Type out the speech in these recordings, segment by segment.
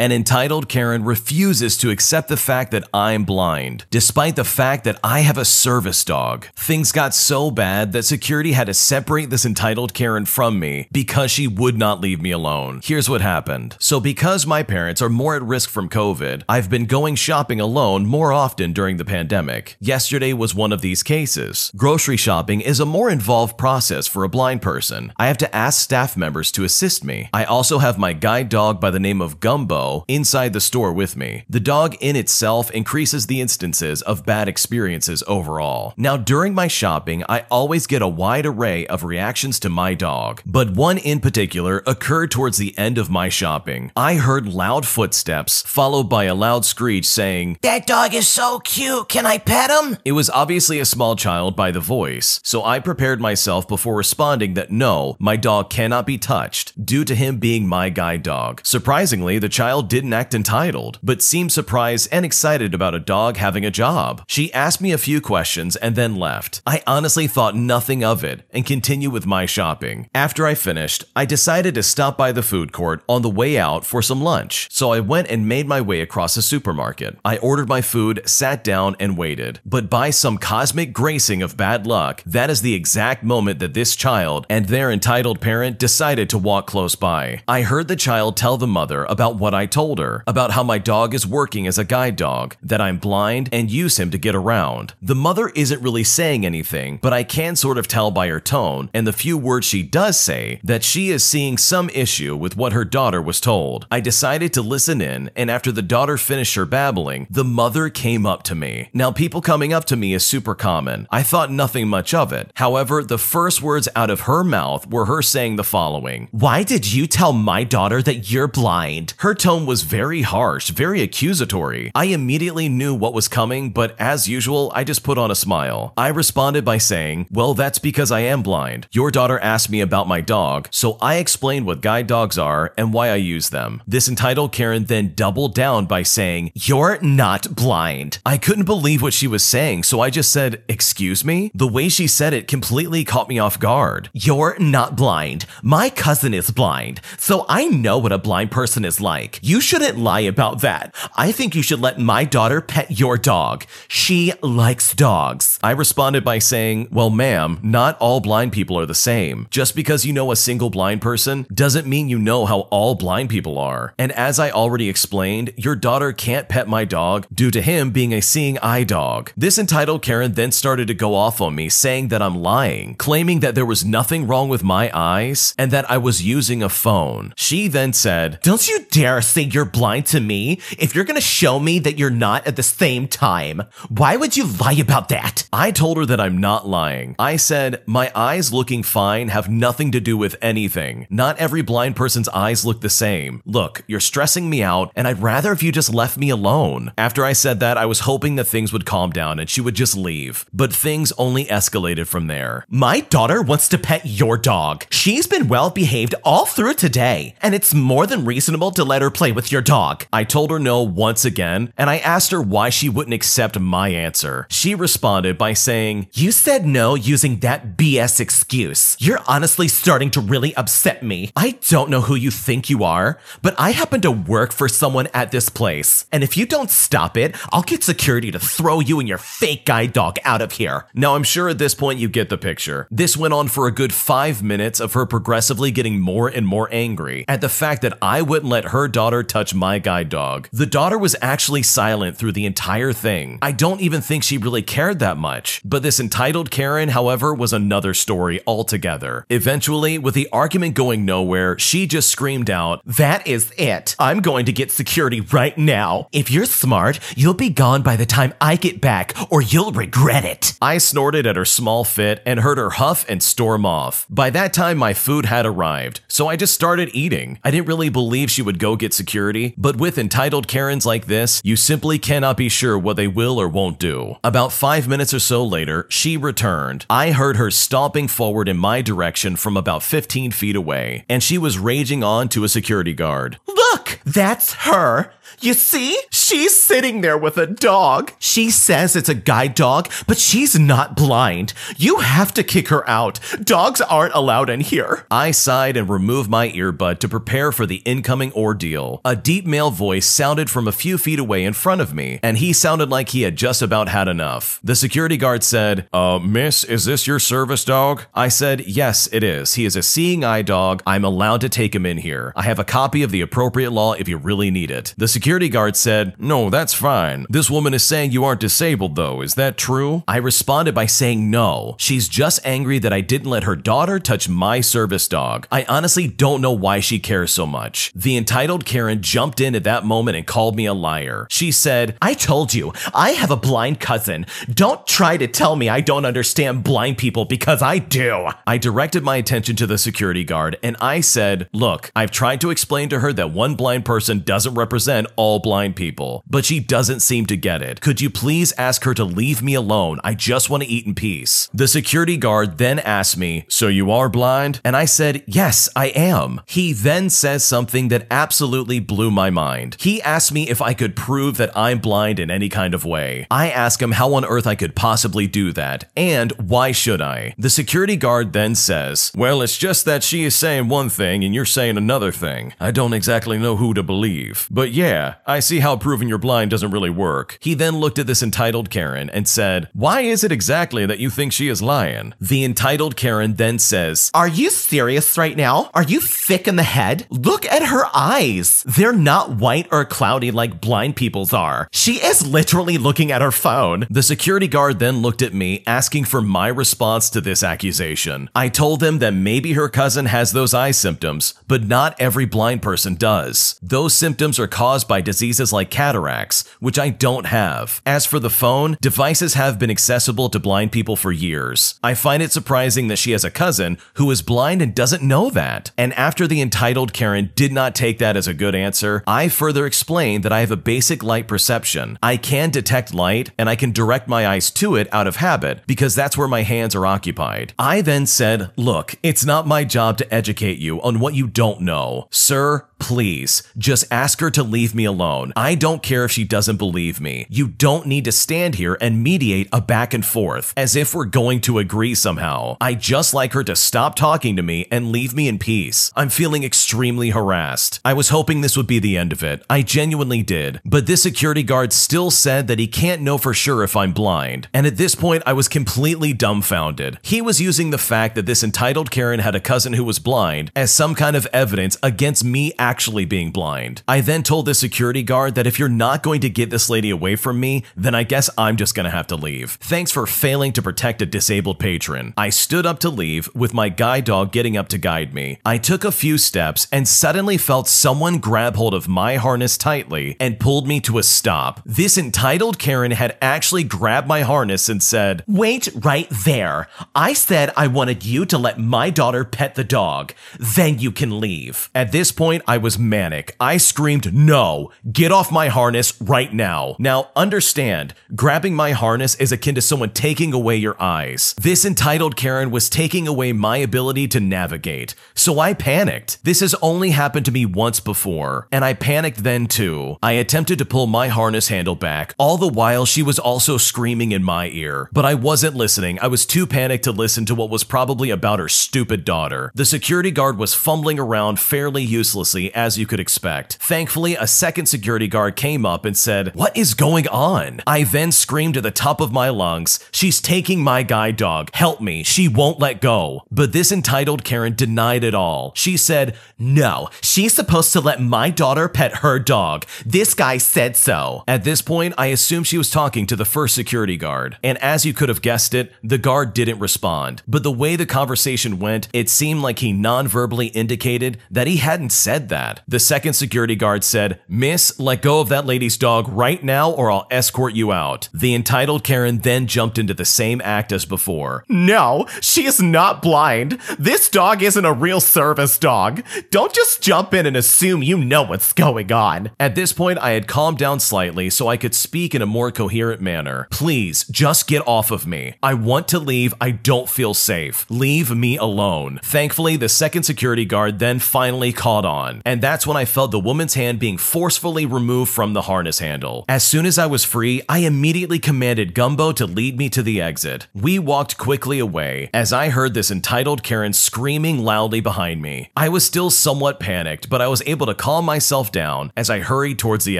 An entitled Karen refuses to accept the fact that I'm blind, despite the fact that I have a service dog. Things got so bad that security had to separate this entitled Karen from me because she would not leave me alone. Here's what happened. So because my parents are more at risk from COVID, I've been going shopping alone more often during the pandemic. Yesterday was one of these cases. Grocery shopping is a more involved process for a blind person. I have to ask staff members to assist me. I also have my guide dog by the name of Gumbo inside the store with me. The dog in itself increases the instances of bad experiences overall. Now, during my shopping, I always get a wide array of reactions to my dog, but one in particular occurred towards the end of my shopping. I heard loud footsteps, followed by a loud screech saying, "That dog is so cute, can I pet him?" It was obviously a small child by the voice, so I prepared myself before responding that no, my dog cannot be touched, due to him being my guide dog. Surprisingly, the child didn't act entitled, but seemed surprised and excited about a dog having a job. She asked me a few questions and then left. I honestly thought nothing of it and continued with my shopping. After I finished, I decided to stop by the food court on the way out for some lunch, so I went and made my way across the supermarket. I ordered my food, sat down, and waited. But by some cosmic gracing of bad luck, that is the exact moment that this child and their entitled parent decided to walk close by. I heard the child tell the mother about what I told her, about how my dog is working as a guide dog, that I'm blind and use him to get around. The mother isn't really saying anything, but I can sort of tell by her tone and the few words she does say that she is seeing some issue with what her daughter was told. I decided to listen in, and after the daughter finished her babbling, the mother came up to me. Now, people coming up to me is super common. I thought nothing much of it. However, the first words out of her mouth were her saying the following: "Why did you tell my daughter that you're blind?" Her tone was very harsh, very accusatory. I immediately knew what was coming, but as usual, I just put on a smile. I responded by saying, "Well, that's because I am blind. Your daughter asked me about my dog, so I explained what guide dogs are and why I use them." This entitled Karen then doubled down by saying, "You're not blind." I couldn't believe what she was saying, so I just said, "Excuse me?" The way she said it completely caught me off guard. "You're not blind. My cousin is blind, so I know what a blind person is like. You shouldn't lie about that. I think you should let my daughter pet your dog. She likes dogs." I responded by saying, "Well, ma'am, not all blind people are the same. Just because you know a single blind person doesn't mean you know how all blind people are. And as I already explained, your daughter can't pet my dog due to him being a seeing eye dog." This entitled Karen then started to go off on me, saying that I'm lying, claiming that there was nothing wrong with my eyes and that I was using a phone. She then said, "Don't you dare say you're blind to me if you're gonna show me that you're not at the same time. Why would you lie about that?" I told her that I'm not lying. I said, "My eyes looking fine have nothing to do with anything. Not every blind person's eyes look the same. Look, you're stressing me out, and I'd rather if you just left me alone." After I said that, I was hoping that things would calm down and she would just leave. But things only escalated from there. "My daughter wants to pet your dog. She's been well behaved all through today, and it's more than reasonable to let her play with your dog." I told her no once again, and I asked her why she wouldn't accept my answer. She responded by saying, "You said no using that BS excuse. You're honestly starting to really upset me. I don't know who you think you are, but I happen to work for someone at this place, and if you don't stop it, I'll get security to throw you and your fake guide dog out of here." Now, I'm sure at this point you get the picture. This went on for a good 5 minutes of her progressively getting more and more angry at the fact that I wouldn't let her daughter touch my guide dog. The daughter was actually silent through the entire thing. I don't even think she really cared that much. But this entitled Karen, however, was another story altogether. Eventually, with the argument going nowhere, she just screamed out, "That is it. I'm going to get security right now. If you're smart, you'll be gone by the time I get back, or you'll regret it." I snorted at her small fit and heard her huff and storm off. By that time, my food had arrived, so I just started eating. I didn't really believe she would go get security, but with entitled Karens like this, you simply cannot be sure what they will or won't do. About 5 minutes or so later, she returned. I heard her stomping forward in my direction from about 15 feet away, and she was raging on to a security guard. "Look, that's her. You see? She's sitting there with a dog. She says it's a guide dog, but she's not blind. You have to kick her out. Dogs aren't allowed in here. I sighed and removed my earbud to prepare for the incoming ordeal. A deep male voice sounded from a few feet away in front of me, and he sounded like he had just about had enough. The security guard said, Miss, is this your service dog? I said, yes, it is. He is a seeing eye dog. I'm allowed to take him in here. I have a copy of the appropriate law if you really need it. The security guard said, no, that's fine. This woman is saying you aren't disabled though. Is that true? I responded by saying no. She's just angry that I didn't let her daughter touch my service dog. I honestly don't know why she cares so much. The entitled Karen jumped in at that moment and called me a liar. She said, I told you, I have a blind cousin. Don't try to tell me I don't understand blind people because I do. I directed my attention to the security guard and I said, look, I've tried to explain to her that one blind person doesn't represent all blind people, but she doesn't seem to get it. Could you please ask her to leave me alone? I just want to eat in peace. The security guard then asked me, so you are blind? And I said, yes, I am. He then says something that absolutely blew my mind. He asked me if I could prove that I'm blind in any kind of way. I asked him how on earth I could possibly do that, and why should I? The security guard then says, well, it's just that she is saying one thing and you're saying another thing. I don't exactly know who to believe. But yeah, I see how proving you're blind doesn't really work. He then looked at this entitled Karen and said, why is it exactly that you think she is lying? The entitled Karen then says, are you serious right now? Are you thick in the head? Look at her eyes. They're not white or cloudy like blind people's are. She is literally looking at her phone. The security guard then looked at me, asking for my response to this accusation. I told him that maybe her cousin has those eye symptoms, but not every blind person does. Those symptoms are caused by diseases like cataracts, which I don't have. As for the phone, devices have been accessible to blind people for years. I find it surprising that she has a cousin who is blind and doesn't know that. And after the entitled Karen did not take that as a good answer, I further explained that I have a basic light perception. I can detect light and I can direct my eyes to it out of habit because that's where my hands are occupied. I then said, look, it's not my job to educate you on what you don't know. Sir, please, just ask her to leave me alone. I don't care if she doesn't believe me. You don't need to stand here and mediate a back and forth as if we're going to agree somehow. I just like her to stop talking to me and leave me in peace. I'm feeling extremely harassed. I was hoping this would be the end of it. I genuinely did. But this security guard still said that he can't know for sure if I'm blind. And at this point, I was completely dumbfounded. He was using the fact that this entitled Karen had a cousin who was blind as some kind of evidence against me actually being blind. I then told the security guard that if you're not going to get this lady away from me, then I guess I'm just gonna have to leave. Thanks for failing to protect a disabled patron. I stood up to leave, with my guide dog getting up to guide me. I took a few steps and suddenly felt someone grab hold of my harness tightly and pulled me to a stop. This entitled Karen had actually grabbed my harness and said, wait right there. I said I wanted you to let my daughter pet the dog. Then you can leave. At this point, I was manic. I screamed, no, get off my harness right now. Now, understand, grabbing my harness is akin to someone taking away your eyes. This entitled Karen was taking away my ability to navigate, so I panicked. This has only happened to me once before, and I panicked then too. I attempted to pull my harness handle back, all the while she was also screaming in my ear. But I wasn't listening. I was too panicked to listen to what was probably about her stupid daughter. The security guard was fumbling around fairly uselessly, as you could expect. Thankfully, a second security guard came up and said, what is going on? I then screamed at the top of my lungs, she's taking my guide dog. Help me. She won't let go. But this entitled Karen denied it all. She said, no, she's supposed to let my daughter pet her dog. This guy said so. At this point, I assumed she was talking to the first security guard. And as you could have guessed it, the guard didn't respond. But the way the conversation went, it seemed like he non-verbally indicated that he hadn't said that. The second security guard said, miss, let go of that lady's dog right now or I'll escort you out. The entitled Karen then jumped into the same act as before. No, she is not blind. This dog isn't a real service dog. Don't just jump in and assume you know what's going on. At this point, I had calmed down slightly so I could speak in a more coherent manner. Please, just get off of me. I want to leave. I don't feel safe. Leave me alone. Thankfully, the second security guard then finally caught on. and that's when I felt the woman's hand being forcefully removed from the harness handle. As soon as I was free, I immediately commanded Gumbo to lead me to the exit. We walked quickly away as I heard this entitled Karen screaming loudly behind me. I was still somewhat panicked, but I was able to calm myself down as I hurried towards the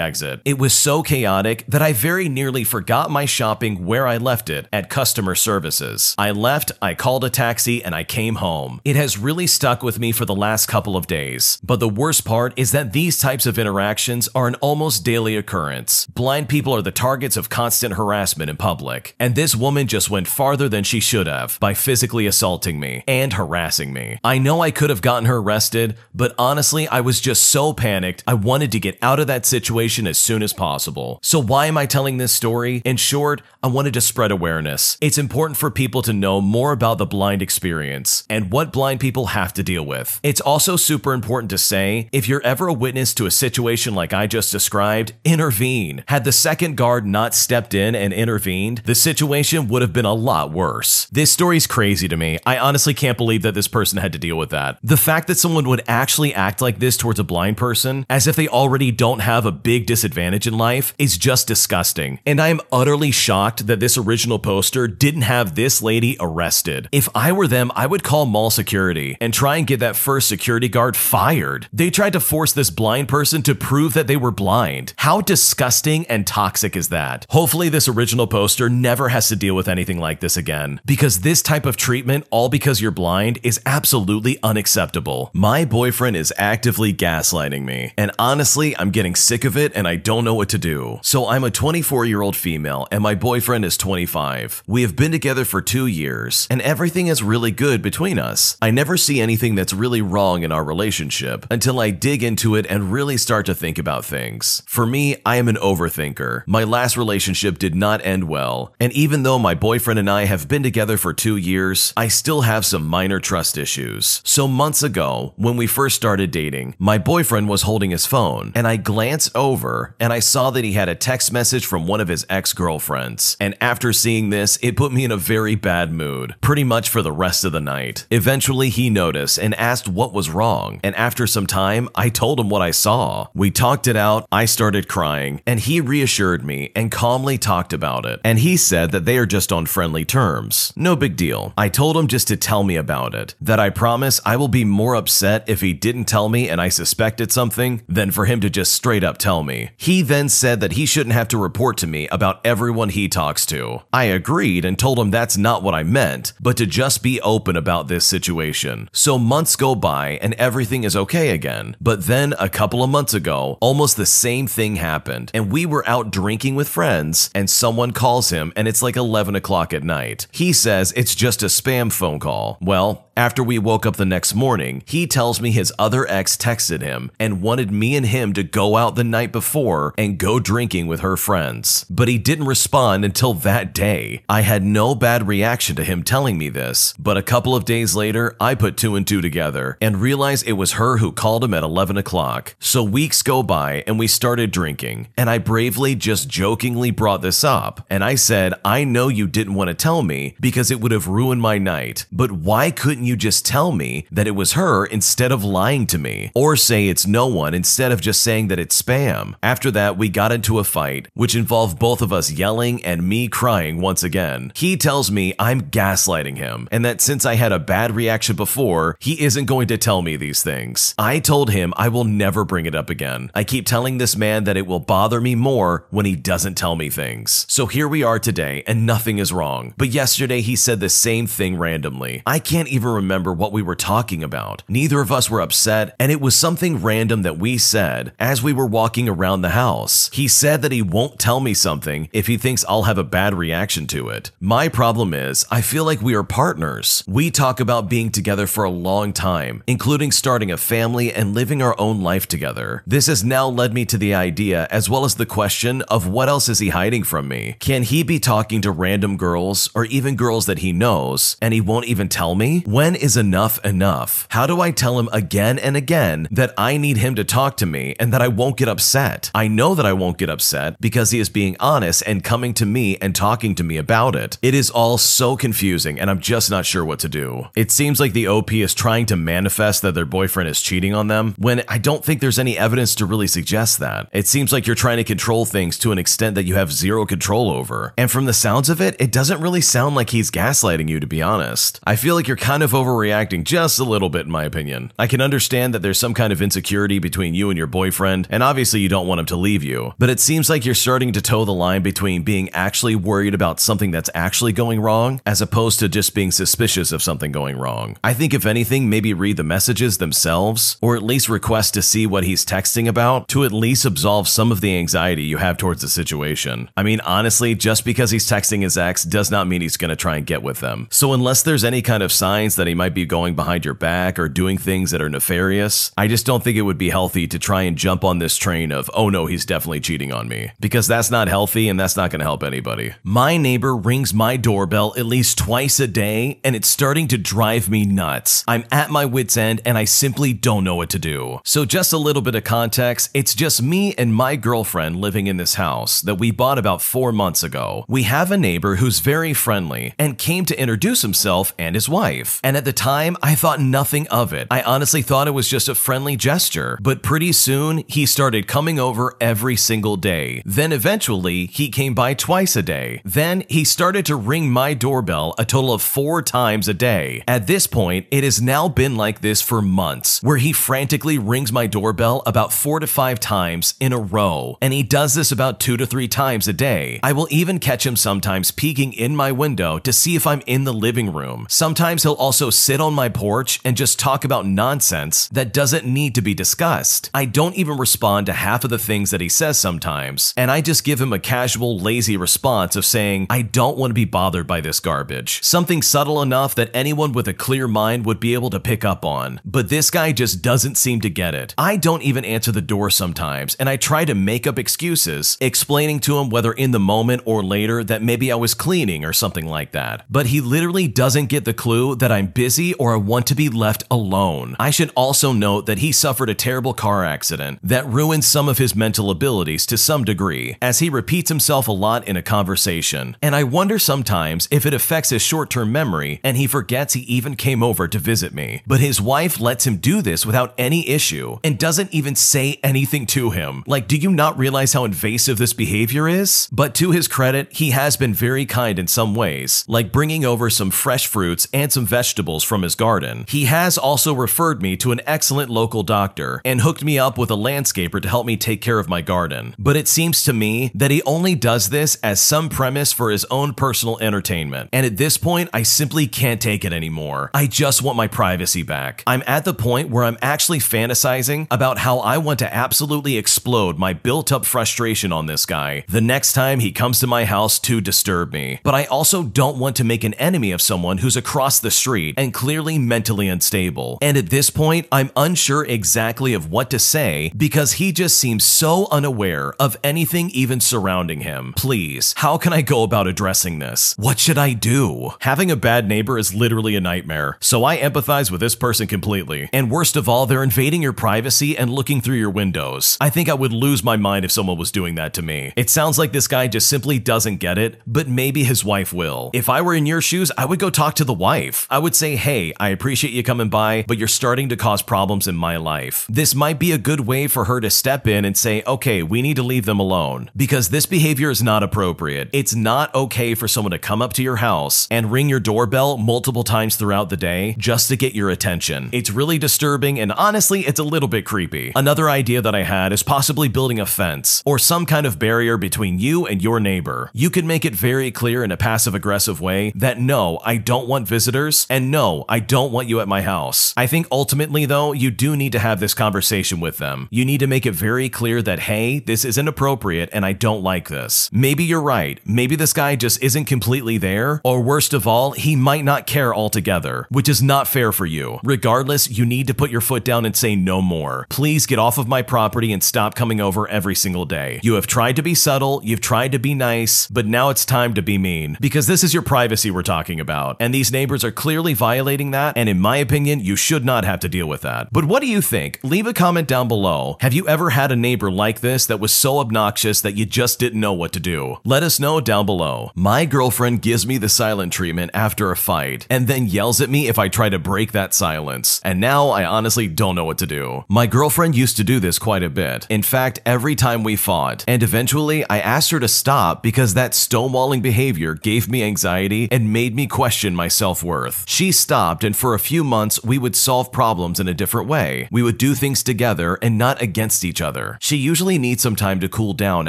exit. It was so chaotic that I very nearly forgot my shopping where I left it, at customer services. I left, I called a taxi, and I came home. It has really stuck with me for the last couple of days, but the worst part is that these types of interactions are an almost daily occurrence. Blind people are the targets of constant harassment in public, and this woman just went farther than she should have by physically assaulting me and harassing me. I know I could have gotten her arrested, but honestly, I was just so panicked, I wanted to get out of that situation as soon as possible. So why am I telling this story? In short, I wanted to spread awareness. It's important for people to know more about the blind experience and what blind people have to deal with. It's also super important to say, if you're ever a witness to a situation like I just described, intervene. Had the second guard not stepped in and intervened, the situation would have been a lot worse. This story's crazy to me. I honestly can't believe that this person had to deal with that. The fact that someone would actually act like this towards a blind person, as if they already don't have a big disadvantage in life, is just disgusting. And I am utterly shocked that this original poster didn't have this lady arrested. If I were them, I would call mall security and try and get that first security guard fired. They tried to force this blind person to prove that they were blind. How disgusting and toxic is that? Hopefully this original poster never has to deal with anything like this again, because this type of treatment, all because you're blind, is absolutely unacceptable. My boyfriend is actively gaslighting me, and honestly, I'm getting sick of it and I don't know what to do. So I'm a 24-year-old female and my boyfriend is 25. We have been together for 2 years and everything is really good between us. I never see anything that's really wrong in our relationship until I dig into it and really start to think about things. For me, I am an overthinker. My last relationship did not end well, and even though my boyfriend and I have been together for 2 years, I still have some minor trust issues. So months ago, when we first started dating, my boyfriend was holding his phone, and I glanced over and I saw that he had a text message from one of his ex-girlfriends. And after seeing this, it put me in a very bad mood, pretty much for the rest of the night. Eventually, he noticed and asked what was wrong, and after some time, I told him what I saw. We talked it out, I started crying, and he reassured me and calmly talked about it. And he said that they are just on friendly terms. No big deal. I told him just to tell me about it, that I promise I will be more upset if he didn't tell me and I suspected something than for him to just straight up tell me. He then said that he shouldn't have to report to me about everyone he talks to. I agreed and told him that's not what I meant, but to just be open about this situation. So months go by and everything is okay again. But then a couple of months ago, almost the same thing happened, and we were out drinking with friends and someone calls him and it's like 11 o'clock at night. He says it's just a spam phone call. Well, after we woke up the next morning, he tells me his other ex texted him and wanted me and him to go out the night before and go drinking with her friends. But he didn't respond until that day. I had no bad reaction to him telling me this, but a couple of days later, I put 2 and 2 together and realized it was her who called him at 11 o'clock. So weeks go by and we started drinking, and I bravely just jokingly brought this up. And I said, I know you didn't want to tell me because it would have ruined my night, but why couldn't you just tell me that it was her instead of lying to me? Or say it's no one instead of just saying that it's spam. After that, we got into a fight, which involved both of us yelling and me crying once again. He tells me I'm gaslighting him, and that since I had a bad reaction before, he isn't going to tell me these things. I told him I will never bring it up again. I keep telling this man that it will bother me more when he doesn't tell me things. So here we are today, and nothing is wrong. But yesterday he said the same thing randomly. I can't even remember what we were talking about. Neither of us were upset, and it was something random that we said as we were walking around the house. He said that he won't tell me something if he thinks I'll have a bad reaction to it. My problem is, I feel like we are partners. We talk about being together for a long time, including starting a family and living our own life together. This has now led me to the idea, as well as the question of what else is he hiding from me? Can he be talking to random girls or even girls that he knows and he won't even tell me? When When is enough enough? How do I tell him again and again that I need him to talk to me and that I won't get upset? I know that I won't get upset because he is being honest and coming to me and talking to me about it. It is all so confusing and I'm just not sure what to do. It seems like the OP is trying to manifest that their boyfriend is cheating on them when I don't think there's any evidence to really suggest that. It seems like you're trying to control things to an extent that you have zero control over. And from the sounds of it, it doesn't really sound like he's gaslighting you, to be honest. I feel like you're kind of overreacting just a little bit in my opinion. I can understand that there's some kind of insecurity between you and your boyfriend, and obviously you don't want him to leave you, but it seems like you're starting to toe the line between being actually worried about something that's actually going wrong as opposed to just being suspicious of something going wrong. I think if anything, maybe read the messages themselves, or at least request to see what he's texting about to at least absolve some of the anxiety you have towards the situation. I mean, honestly, just because he's texting his ex does not mean he's going to try and get with them. So unless there's any kind of signs that he might be going behind your back or doing things that are nefarious, I just don't think it would be healthy to try and jump on this train of, oh no, he's definitely cheating on me, because that's not healthy and that's not going to help anybody. My neighbor rings my doorbell at least twice a day and it's starting to drive me nuts. I'm at my wit's end and I simply don't know what to do. So just a little bit of context, it's just me and my girlfriend living in this house that we bought about 4 months ago. We have a neighbor who's very friendly and came to introduce himself and his wife. And at the time, I thought nothing of it. I honestly thought it was just a friendly gesture, but pretty soon he started coming over every single day. Then eventually he came by twice a day. Then he started to ring my doorbell a total of 4 times a day. At this point, it has now been like this for months, where he frantically rings my doorbell about 4 to 5 times in a row. And he does this about 2 to 3 times a day. I will even catch him sometimes peeking in my window to see if I'm in the living room. Sometimes he'll also sit on my porch and just talk about nonsense that doesn't need to be discussed. I don't even respond to half of the things that he says sometimes, and I just give him a casual, lazy response of saying, I don't want to be bothered by this garbage. Something subtle enough that anyone with a clear mind would be able to pick up on. But this guy just doesn't seem to get it. I don't even answer the door sometimes, and I try to make up excuses, explaining to him whether in the moment or later that maybe I was cleaning or something like that. But he literally doesn't get the clue that I'm busy or I want to be left alone. I should also note that he suffered a terrible car accident that ruined some of his mental abilities to some degree, as he repeats himself a lot in a conversation. And I wonder sometimes if it affects his short-term memory and he forgets he even came over to visit me. But his wife lets him do this without any issue and doesn't even say anything to him. Like, do you not realize how invasive this behavior is? But to his credit, he has been very kind in some ways, like bringing over some fresh fruits and some vegetables from his garden. He has also referred me to an excellent local doctor and hooked me up with a landscaper to help me take care of my garden. But it seems to me that he only does this as some premise for his own personal entertainment. And at this point, I simply can't take it anymore. I just want my privacy back. I'm at the point where I'm actually fantasizing about how I want to absolutely explode my built-up frustration on this guy the next time he comes to my house to disturb me. But I also don't want to make an enemy of someone who's across the street and clearly mentally unstable. And at this point, I'm unsure exactly of what to say because he just seems so unaware of anything even surrounding him. Please, how can I go about addressing this? What should I do? Having a bad neighbor is literally a nightmare, so I empathize with this person completely. And worst of all, they're invading your privacy and looking through your windows. I think I would lose my mind if someone was doing that to me. It sounds like this guy just simply doesn't get it, but maybe his wife will. If I were in your shoes, I would go talk to the wife. I would say, hey, I appreciate you coming by, but you're starting to cause problems in my life. This might be a good way for her to step in and say, okay, we need to leave them alone, because this behavior is not appropriate. It's not okay for someone to come up to your house and ring your doorbell multiple times throughout the day just to get your attention. It's really disturbing, and honestly, it's a little bit creepy. Another idea that I had is possibly building a fence or some kind of barrier between you and your neighbor. You can make it very clear in a passive-aggressive way that no, I don't want visitors, and no, I don't want you at my house. I think ultimately though, you do need to have this conversation with them. You need to make it very clear that, hey, this isn't appropriate and I don't like this. Maybe you're right. Maybe this guy just isn't completely there, or worst of all, he might not care altogether, which is not fair for you. Regardless, you need to put your foot down and say no more. Please get off of my property and stop coming over every single day. You have tried to be subtle, you've tried to be nice, but now it's time to be mean, because this is your privacy we're talking about, and these neighbors are clearly clearly violating that, and in my opinion, you should not have to deal with that. But what do you think? Leave a comment down below. Have you ever had a neighbor like this that was so obnoxious that you just didn't know what to do? Let us know down below. My girlfriend gives me the silent treatment after a fight, and then yells at me if I try to break that silence. And now I honestly don't know what to do. My girlfriend used to do this quite a bit. In fact, every time we fought. And eventually, I asked her to stop because that stonewalling behavior gave me anxiety and made me question my self-worth. She stopped, and for a few months, we would solve problems in a different way. We would do things together and not against each other. She usually needs some time to cool down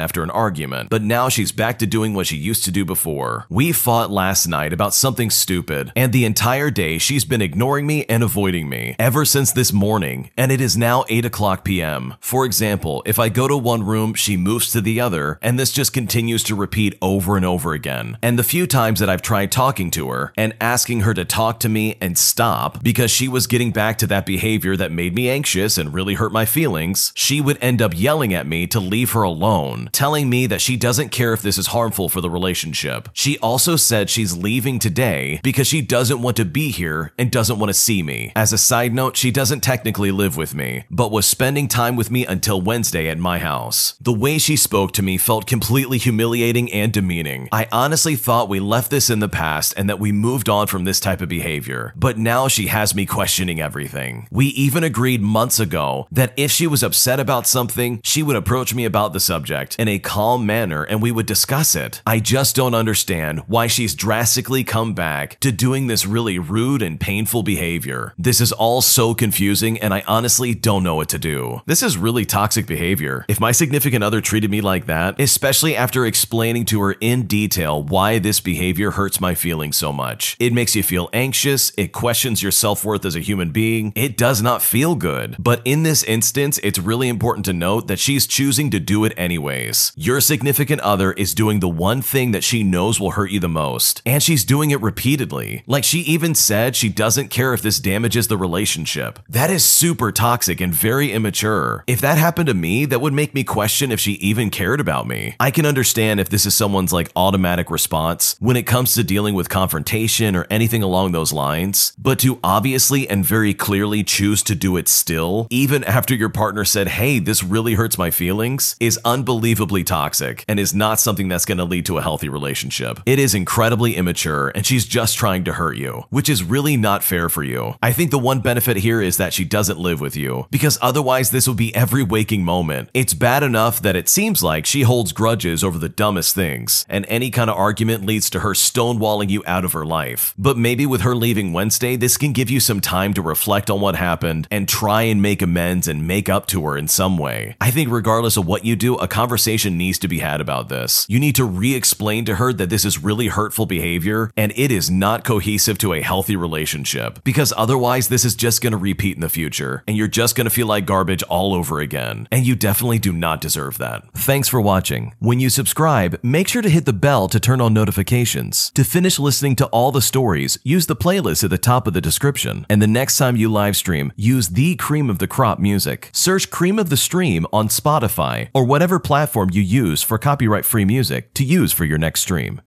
after an argument, but now she's back to doing what she used to do before. We fought last night about something stupid, and the entire day she's been ignoring me and avoiding me ever since this morning, and it is now 8:00 p.m. For example, if I go to one room, she moves to the other, and this just continues to repeat over and over again. And the few times that I've tried talking to her and asking her to talk to me and stop because she was getting back to that behavior that made me anxious and really hurt my feelings, she would end up yelling at me to leave her alone, telling me that she doesn't care if this is harmful for the relationship. She also said she's leaving today because she doesn't want to be here and doesn't want to see me. As a side note, she doesn't technically live with me, but was spending time with me until Wednesday at my house. The way she spoke to me felt completely humiliating and demeaning. I honestly thought we left this in the past and that we moved on from this type of behavior, but now she has me questioning everything. We even agreed months ago that if she was upset about something, she would approach me about the subject in a calm manner and we would discuss it. I just don't understand why she's drastically come back to doing this really rude and painful behavior. This is all so confusing and I honestly don't know what to do. This is really toxic behavior. If my significant other treated me like that, especially after explaining to her in detail why this behavior hurts my feelings so much, it makes you feel anxious, it questions your self-worth as a human being, it does not feel good. But in this instance, it's really important to note that she's choosing to do it anyways. Your significant other is doing the one thing that she knows will hurt you the most, and she's doing it repeatedly. Like she even said she doesn't care if this damages the relationship. That is super toxic and very immature. If that happened to me, that would make me question if she even cared about me. I can understand if this is someone's like automatic response when it comes to dealing with confrontation or anything along those lines, but to obviously and very clearly choose to do it still, even after your partner said, hey, this really hurts my feelings, is unbelievably toxic and is not something that's going to lead to a healthy relationship. It is incredibly immature and she's just trying to hurt you, which is really not fair for you. I think the one benefit here is that she doesn't live with you, because otherwise this would be every waking moment. It's bad enough that it seems like she holds grudges over the dumbest things, and any kind of argument leads to her stonewalling you out of her life. But maybe with her leaving Wednesday, this can give you some time to reflect on what happened and try and make amends and make up to her in some way. I think regardless of what you do, a conversation needs to be had about this. You need to re-explain to her that this is really hurtful behavior and it is not cohesive to a healthy relationship, because otherwise this is just going to repeat in the future and you're just going to feel like garbage all over again, and you definitely do not deserve that. Thanks for watching. When you subscribe, make sure to hit the bell to turn on notifications. To finish listening to all the stories, use the playlist at the top of the description, and the next time you live stream, use the Cream of the Crop music. Search Cream of the Stream on Spotify or whatever platform you use for copyright-free music to use for your next stream.